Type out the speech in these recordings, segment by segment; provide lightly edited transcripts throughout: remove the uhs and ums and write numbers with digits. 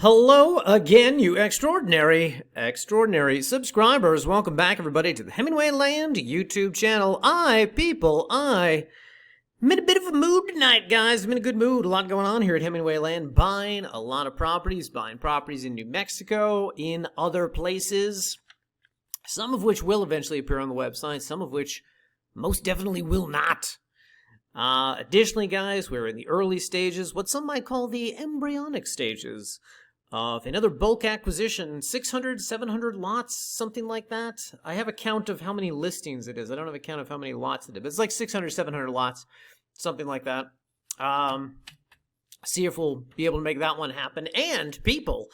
Hello again, you extraordinary subscribers. Welcome back, everybody, to the Hemingway Land YouTube channel. I'm in a bit of a mood tonight, guys. I'm in a good mood. A lot going on here at Hemingway Land. Buying a lot of properties, buying properties in New Mexico, in other places, some of which will eventually appear on the website, some of which most definitely will not. Additionally, guys, we're in the early stages, what some might call the embryonic stages of another bulk acquisition, 600, 700 lots, something like that. I have a count of how many listings it is. I don't have a count of how many lots it is, but it's like 600, 700 lots, something like that. See if we'll be able to make that one happen. And people,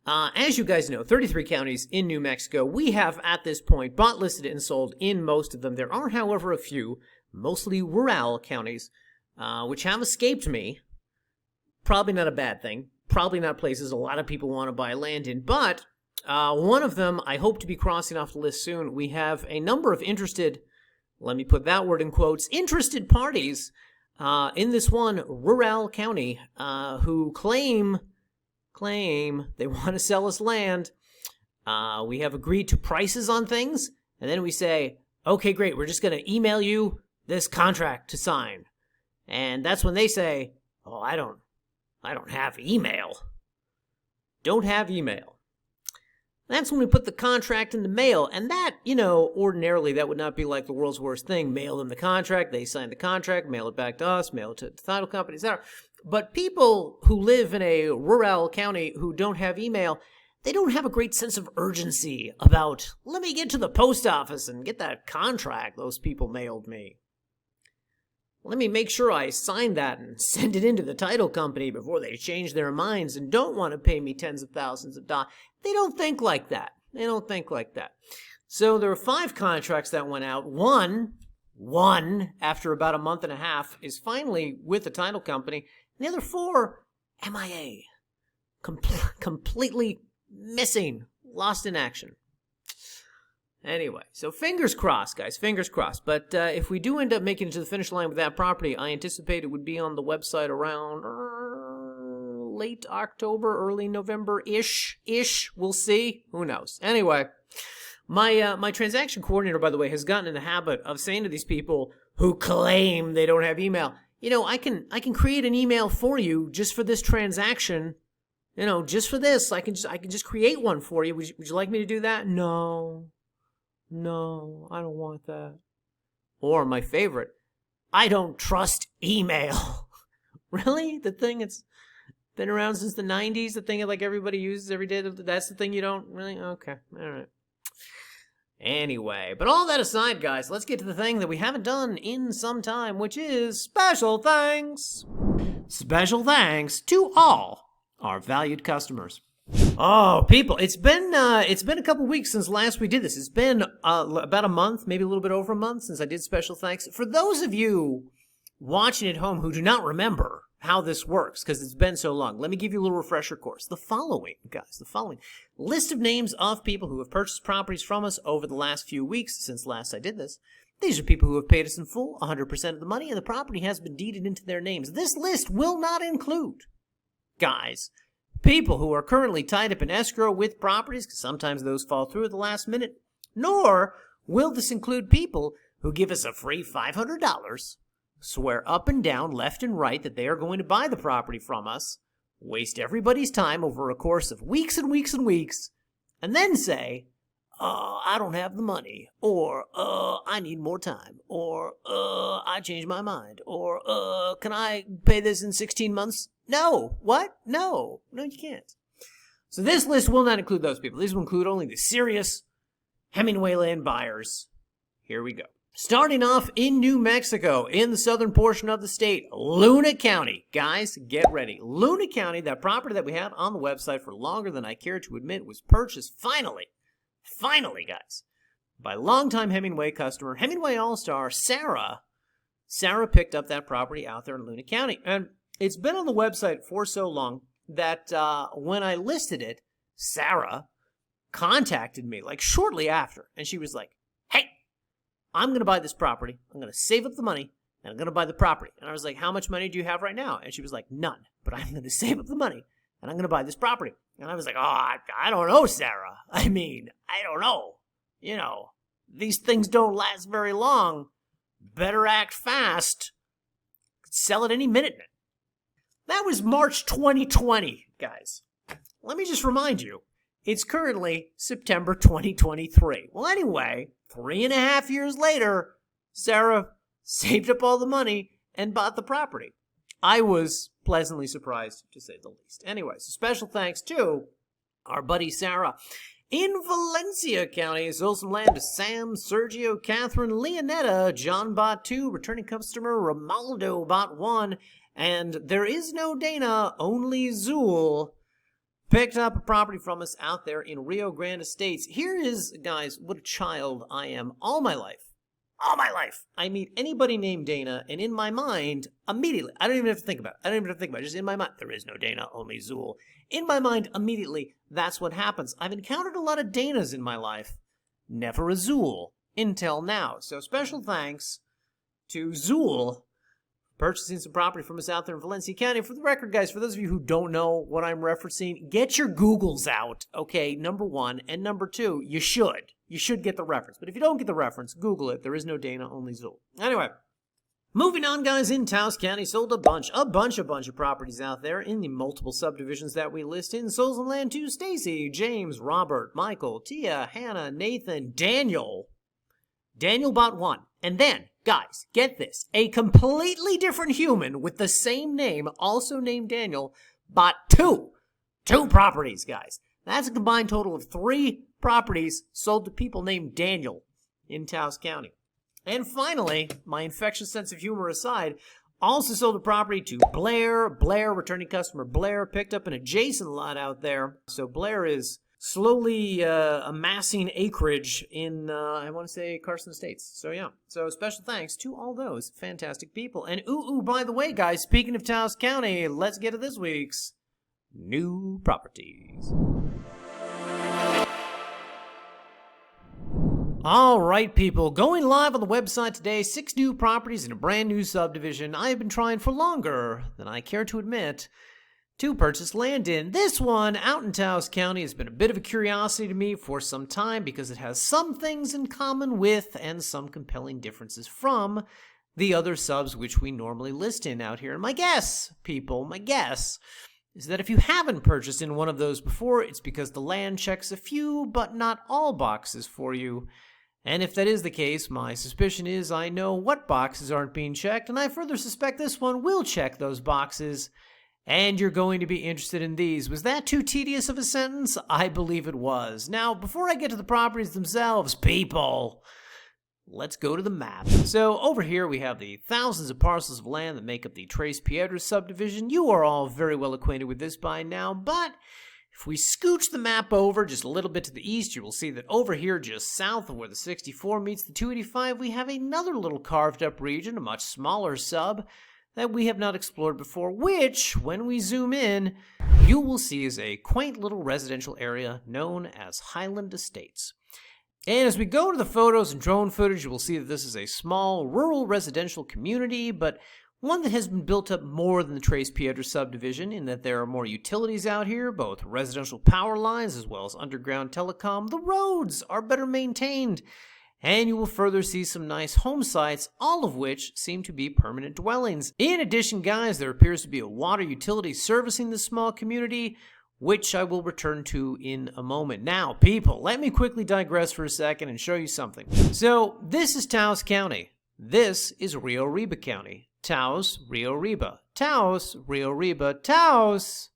as you guys know, 33 counties in New Mexico. We have, at this point, bought, listed, and sold in most of them. There are, however, a few, mostly rural counties, which have escaped me. Probably not a bad thing. Probably not places a lot of people want to buy land in. But one of them I hope to be crossing off the list soon. We have a number of interested, let me put that word in quotes, interested parties in this one rural county who claim they want to sell us land. We have agreed to prices on things, and then we say, okay, great, we're just going to email you this contract to sign. And that's when they say, oh, I don't have email. Don't have email. That's when we put the contract in the mail. And that, ordinarily that would not be like the world's worst thing. Mail them the contract, they sign the contract, mail it back to us, mail it to the title company, etc. But people who live in a rural county who don't have email, they don't have a great sense of urgency about, let me get to the post office and get that contract those people mailed me. Let me make sure I sign that and send it into the title company before they change their minds and don't want to pay me tens of thousands of dollars. They don't think like that. So there are 5 contracts that went out. One, after about a month and a half, is finally with the title company. And the other 4, MIA. Completely missing. Lost in action. Anyway, so fingers crossed, guys, fingers crossed. But if we do end up making it to the finish line with that property, I anticipate it would be on the website around late October, early November-ish. We'll see. Who knows? Anyway, my transaction coordinator, by the way, has gotten in the habit of saying to these people who claim they don't have email, I can create an email for you just for this transaction. Just for this, I can just create one for you. Would you like me to do that? No, I don't want that. Or my favorite, I don't trust email. Really? The thing that's been around since the 90s? The thing that like everybody uses every day? That's the thing you don't really? Okay, all right. Anyway, but all that aside, guys, let's get to the thing that we haven't done in some time, which is special thanks. Special thanks to all our valued customers. Oh, people, it's been a couple weeks since last we did this. It's been about a month, maybe a little bit over a month since I did special thanks. For those of you watching at home who do not remember how this works, because it's been so long, let me give you a little refresher course. The following list of names of people who have purchased properties from us over the last few weeks since last I did this. These are people who have paid us in full, 100% of the money, and the property has been deeded into their names. This list will not include, guys, people who are currently tied up in escrow with properties, because sometimes those fall through at the last minute, nor will this include people who give us a free $500, swear up and down, left and right, that they are going to buy the property from us, waste everybody's time over a course of weeks and weeks and weeks, and then say, I don't have the money, or I need more time, or I changed my mind, or can I pay this in 16 months? No. What? No, you can't. So this list will not include those people. These will include only the serious Hemingway land buyers. Here we go. Starting off in New Mexico, in the southern portion of the state, Luna County. Guys, get ready. Luna County, that property that we had on the website for longer than I care to admit, was purchased finally, guys, by longtime Hemingway customer, Hemingway All-Star, Sarah. Sarah picked up that property out there in Luna County. And it's been on the website for so long that when I listed it, Sarah contacted me like shortly after. And she was like, hey, I'm going to buy this property. I'm going to save up the money and I'm going to buy the property. And I was like, how much money do you have right now? And she was like, none. But I'm going to save up the money and I'm going to buy this property. And I was like, oh, I don't know, Sarah. I mean, I don't know. You know, these things don't last very long. Better act fast. Could sell it any minute. That was March 2020, guys. Let me just remind you, it's currently September 2023. Well, anyway, 3.5 years later, Sarah saved up all the money and bought the property. I was pleasantly surprised, to say the least. Anyway, so special thanks to our buddy Sarah in Valencia County. Sold some land to Sam, Sergio, Catherine, Leonetta, John bought 2, returning customer Romaldo bought 1, and there is no Dana, only Zool picked up a property from us out there in Rio Grande Estates. Here is, guys, what a child I am all my life. All my life. I meet anybody named Dana, and in my mind, immediately, I don't even have to think about it. Just in my mind, there is no Dana, only Zool. In my mind, immediately, that's what happens. I've encountered a lot of Danas in my life. Never a Zool until now. So special thanks to Zool purchasing some property from us out there in Valencia County. For the record, guys, for those of you who don't know what I'm referencing, get your Googles out, okay, number 1. And number 2, you should. You should get the reference. But if you don't get the reference, Google it. There is no Dana, only Zool. Anyway, moving on, guys, in Taos County, sold a bunch of properties out there in the multiple subdivisions that we list in. Sold some land to Stacy, James, Robert, Michael, Tia, Hannah, Nathan, Daniel. Daniel bought 1. And then, guys, get this. A completely different human with the same name, also named Daniel, bought 2. 2 properties, guys. That's a combined total of 3 properties sold to people named Daniel in Taos County. And finally, my infectious sense of humor aside, also sold a property to Blair. Blair, returning customer Blair, picked up an adjacent lot out there. So Blair is slowly amassing acreage in, I want to say, Carson Estates. So yeah, so special thanks to all those fantastic people. And by the way, guys, speaking of Taos County, let's get to this week's new properties. All right, people, going live on the website today, 6 new properties in a brand new subdivision I have been trying for longer than I care to admit to purchase land in. This one out in Taos County has been a bit of a curiosity to me for some time because it has some things in common with and some compelling differences from the other subs which we normally list in out here. And my guess, people, my guess is that if you haven't purchased in one of those before, it's because the land checks a few but not all boxes for you. And if that is the case, my suspicion is I know what boxes aren't being checked, and I further suspect this one will check those boxes, and you're going to be interested in these. Was that too tedious of a sentence? I believe it was. Now, before I get to the properties themselves, people, let's go to the map. So over here we have the thousands of parcels of land that make up the Tres Piedras subdivision. You are all very well acquainted with this by now, but if we scooch the map over just a little bit to the east, you will see that over here just south of where the 64 meets the 285, we have another little carved up region, a much smaller sub that we have not explored before, which, when we zoom in, you will see is a quaint little residential area known as Highland Estates. And as we go to the photos and drone footage, you will see that this is a small rural residential community, but one that has been built up more than the Tres Piedras subdivision in that there are more utilities out here, both residential power lines as well as underground telecom. The roads are better maintained, and you will further see some nice home sites, all of which seem to be permanent dwellings. In addition, guys, there appears to be a water utility servicing this small community, which I will return to in a moment. Now, people, let me quickly digress for a second and show you something. So, this is Taos County. This is Rio Arriba County. Taos, Rio Arriba. Taos, Rio Arriba. Taos,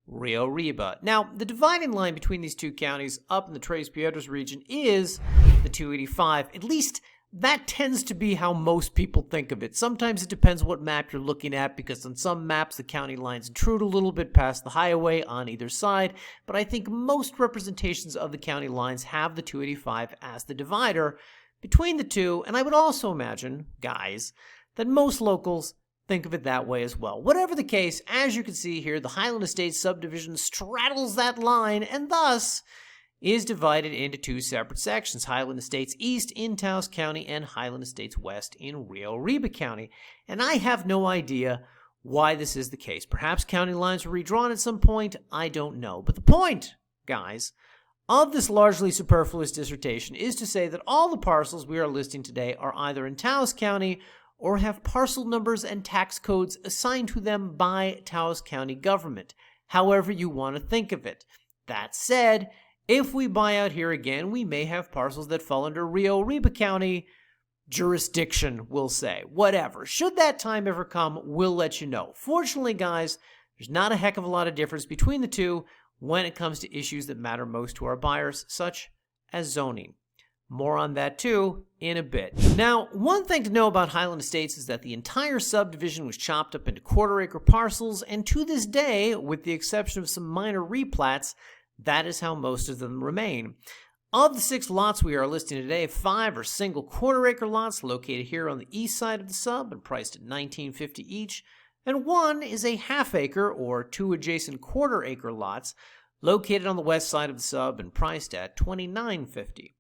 Rio Arriba. Now, the dividing line between these two counties up in the Tres Piedras region is the 285. At least that tends to be how most people think of it. Sometimes it depends what map you're looking at, because on some maps the county lines intrude a little bit past the highway on either side, but I think most representations of the county lines have the 285 as the divider between the two, and I would also imagine, guys, that most locals think of it that way as well. Whatever the case, as you can see here, the Highland Estates subdivision straddles that line and thus is divided into 2 separate sections: Highland Estates East in Taos County and Highland Estates West in Rio Arriba County. And I have no idea why this is the case. Perhaps county lines were redrawn at some point. I don't know. But the point, guys, of this largely superfluous dissertation is to say that all the parcels we are listing today are either in Taos County or have parcel numbers and tax codes assigned to them by Taos County government, however you want to think of it. That said, if we buy out here again, we may have parcels that fall under Rio Arriba County jurisdiction, we'll say. Whatever. Should that time ever come, we'll let you know. Fortunately, guys, there's not a heck of a lot of difference between the two when it comes to issues that matter most to our buyers, such as zoning. More on that, too, in a bit. Now, one thing to know about Highland Estates is that the entire subdivision was chopped up into quarter-acre parcels, and to this day, with the exception of some minor replats, that is how most of them remain. Of the 6 lots we are listing today, 5 are single quarter-acre lots located here on the east side of the sub and priced at $19.50 each, and 1 is a half-acre or 2 adjacent quarter-acre lots located on the west side of the sub and priced at $29.50.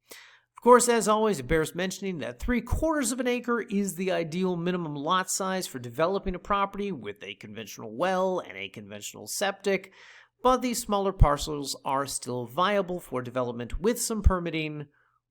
Of course, as always, it bears mentioning that 3/4 of an acre is the ideal minimum lot size for developing a property with a conventional well and a conventional septic, but these smaller parcels are still viable for development with some permitting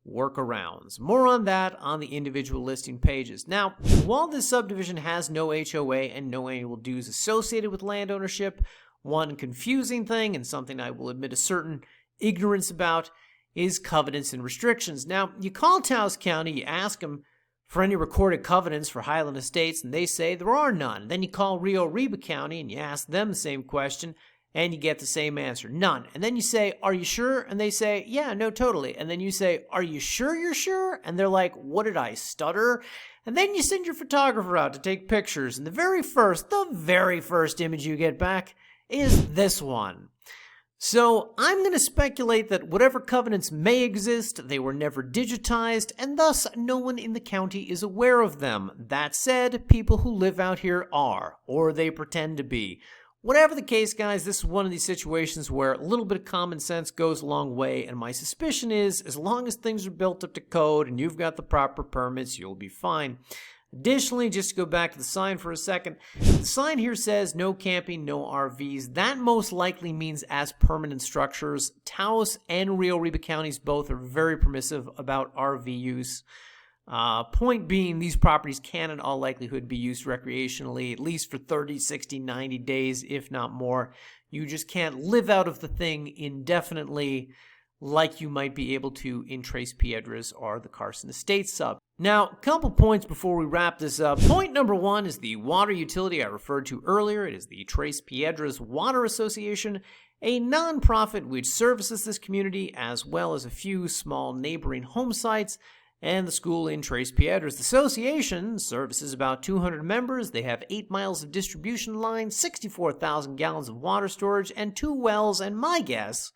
workarounds. More on that on the individual listing pages. Now, while this subdivision has no HOA and no annual dues associated with land ownership, one confusing thing, and something I will admit a certain ignorance about, is covenants and restrictions. Now, you call Taos County, you ask them for any recorded covenants for Highland Estates, and they say there are none. Then you call Rio Arriba County, and you ask them the same question, and you get the same answer, none. And then you say, are you sure? And they say, yeah, no, totally. And then you say, are you sure you're sure? And they're like, what did I stutter? And then you send your photographer out to take pictures, and the very first image you get back is this one. So I'm going to speculate that whatever covenants may exist, they were never digitized, and thus no one in the county is aware of them. That said, people who live out here are, or they pretend to be. Whatever the case, guys, this is one of these situations where a little bit of common sense goes a long way, and my suspicion is, as long as things are built up to code and you've got the proper permits, you'll be fine. Additionally, just to go back to the sign for a second, the sign here says no camping, no RVs. That most likely means as permanent structures. Taos and Rio Arriba counties both are very permissive about RV use. Point being, these properties can in all likelihood be used recreationally, at least for 30, 60, 90 days, if not more. You just can't live out of the thing indefinitely like you might be able to in Tres Piedras or the Carson Estates sub. Now, a couple points before we wrap this up. Point number 1 is the water utility I referred to earlier. It is the Tres Piedras Water Association, a nonprofit which services this community as well as a few small neighboring home sites and the school in Tres Piedras. The association services about 200 members. They have 8 miles of distribution lines, 64,000 gallons of water storage, and 2 wells, and my guess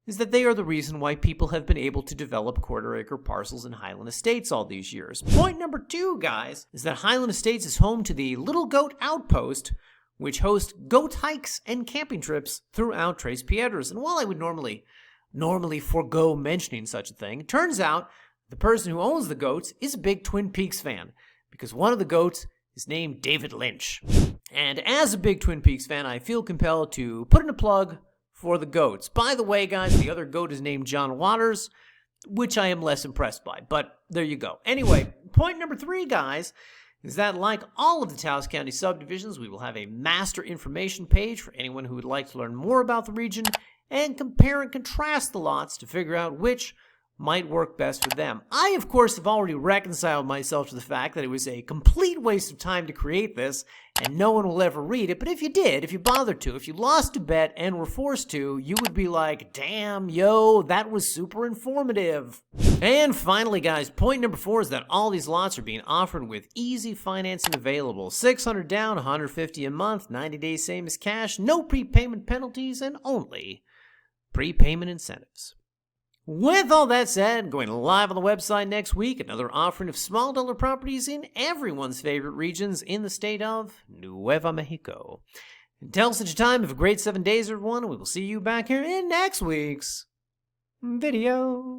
is that they are the reason why people have been able to develop quarter-acre parcels in Highland Estates all these years. Point number 2, guys, is that Highland Estates is home to the Little Goat Outpost, which hosts goat hikes and camping trips throughout Tres Piedras. And while I would normally forego mentioning such a thing, it turns out the person who owns the goats is a big Twin Peaks fan, because one of the goats is named David Lynch. And as a big Twin Peaks fan, I feel compelled to put in a plug for the goats. By the way, guys, the other goat is named John Waters, which I am less impressed by, but there you go. Anyway, point number 3, guys, is that like all of the Taos County subdivisions, we will have a master information page for anyone who would like to learn more about the region and compare and contrast the lots to figure out which might work best for them. I, of course, have already reconciled myself to the fact that it was a complete waste of time to create this, and no one will ever read it, but if you did, if you bothered to, if you lost a bet and were forced to, you would be like, damn, yo, that was super informative. And finally, guys, point number 4 is that all these lots are being offered with easy financing available. $600 down, $150 a month, 90 days same as cash, no prepayment penalties, and only prepayment incentives. With all that said, going live on the website next week, another offering of small dollar properties in everyone's favorite regions in the state of Nuevo Mexico. Until such a time, have a great 7 days, everyone. We will see you back here in next week's video.